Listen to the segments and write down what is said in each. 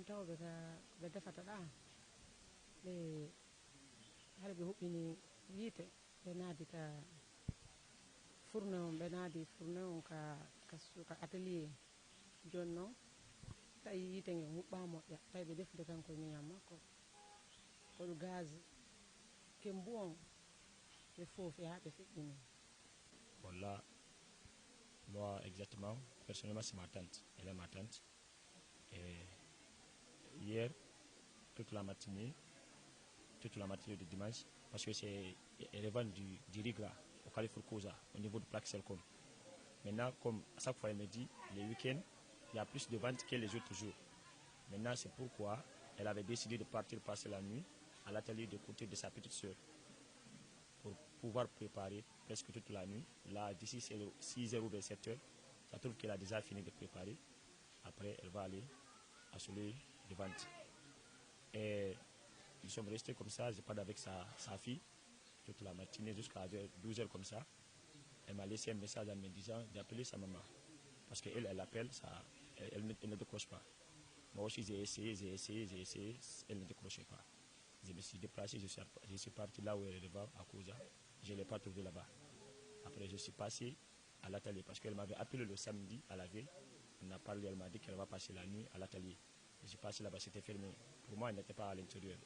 ɗum tawɓe ɓe defata ɗa ɓe har ɓe huɓɓini yiite ɓe naadi ka fourne on ɓe naadi fourne on ka atelier joni noon tawi yiite nge huɓɓa moƴƴa tawi ɓe defude kanko ñiñam makko koɗo gaz kembu on ɓe foofi ha ɓe feƴƴini. Bon là, moi exactement, personnellement c'est ma tante, elle est ma tante. Et hier, toute la matinée de dimanche, parce que c'est revend du riz gras au Carrefour Koza, au niveau de Plaque Selcom. Maintenant, comme à chaque fois elle me dit, les week-ends, il y a plus de ventes que les autres jours. Maintenant, c'est pourquoi elle avait décidé de partir passer la nuit à l'atelier de côté de sa petite soeur pour pouvoir préparer presque toute la nuit. Là, d'ici 6h ou 7h, ça trouve qu'elle a déjà fini de préparer. Après, elle va aller assurer les ventes. Et nous sommes restés comme ça, je parle avec sa fille toute la matinée jusqu'à 12h comme ça. Elle m'a laissé un message en me disant d'appeler sa maman. Parce qu'elle, elle appelle, elle ne décroche pas. Moi aussi, j'ai essayé, elle ne décrochait pas. Je me suis déplacé, je suis parti là où elle est devant, à Koza. Je ne l'ai pas trouvé là-bas. Après, je suis passé à l'atelier parce qu'elle m'avait appelé le samedi à la veille. On a parlé, elle m'a dit qu'elle va passer la nuit à l'atelier. Je suis passé là-bas, c'était fermé. Pour moi, elle n'était pas à l'intérieur.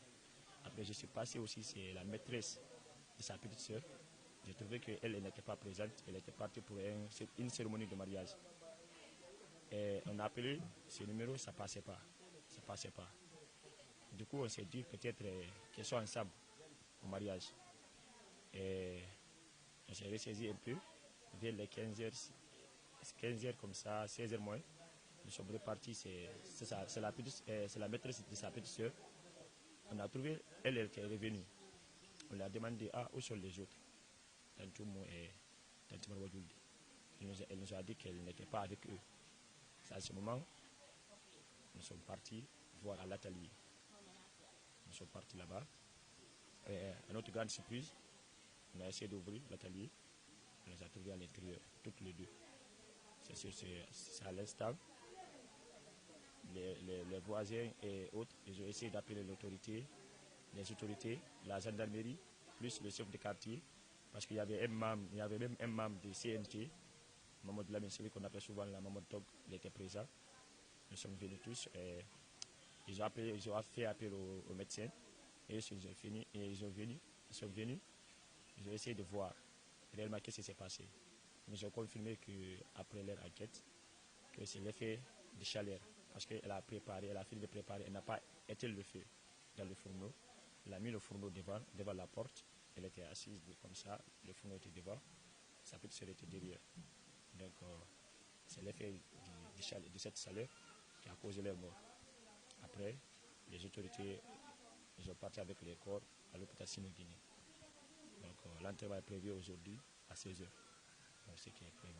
Après, je suis passé aussi, c'est la maîtresse de sa petite soeur. J'ai trouvé qu'elle n'était pas présente. Elle était partie pour une cérémonie de mariage. Et on a appelé ce numéro, ça ne passait pas. Ça passait pas. Du coup, on s'est dit peut-être qu'ils soient ensemble au mariage. Et on s'est ressaisi un peu. Vers les 15h comme ça, 16h moins. Nous sommes repartis. C'est la maîtresse de sa petite soeur. On a trouvé, elle était revenue. On lui a demandé, où sont les autres? Tantoumo et Tantoumar Wadouldi. Elle nous a dit qu'elle n'était pas avec eux. C'est à ce moment, nous sommes partis voir à l'atelier. Nous sommes partis là-bas. Et à notre grande surprise, on a essayé d'ouvrir l'atelier. On les a trouvés à l'intérieur, toutes les deux. C'est sûr, c'est à l'instant. Les voisins et autres, ils ont essayé d'appeler les autorités, la gendarmerie, plus le chef de quartier. Parce qu'il y avait même un membre du CNT, Mamadou Lamine, celui qu'on appelle souvent la Mamadou Tog, il était présent. Nous sommes venus tous et ils ont fait appel aux médecins. Et ils sont venus, ils ont essayé de voir réellement ce qui s'est passé. Ils ont confirmé qu'après leur enquête, que c'est l'effet de chaleur. Parce qu'elle a fini de préparer, elle n'a pas éteint le feu dans le fourneau. Elle a mis le fourneau devant la porte. Elle était assise comme ça, le fourneau était devant, sa petite soeur était derrière. Donc c'est l'effet de cette chaleur qui a causé leur mort. Après, les autorités, ils ont parti avec les corps à l'hôpital Sino-Guinée. Donc l'enterrement est prévu aujourd'hui à 16h. C'est ce qui est prévu.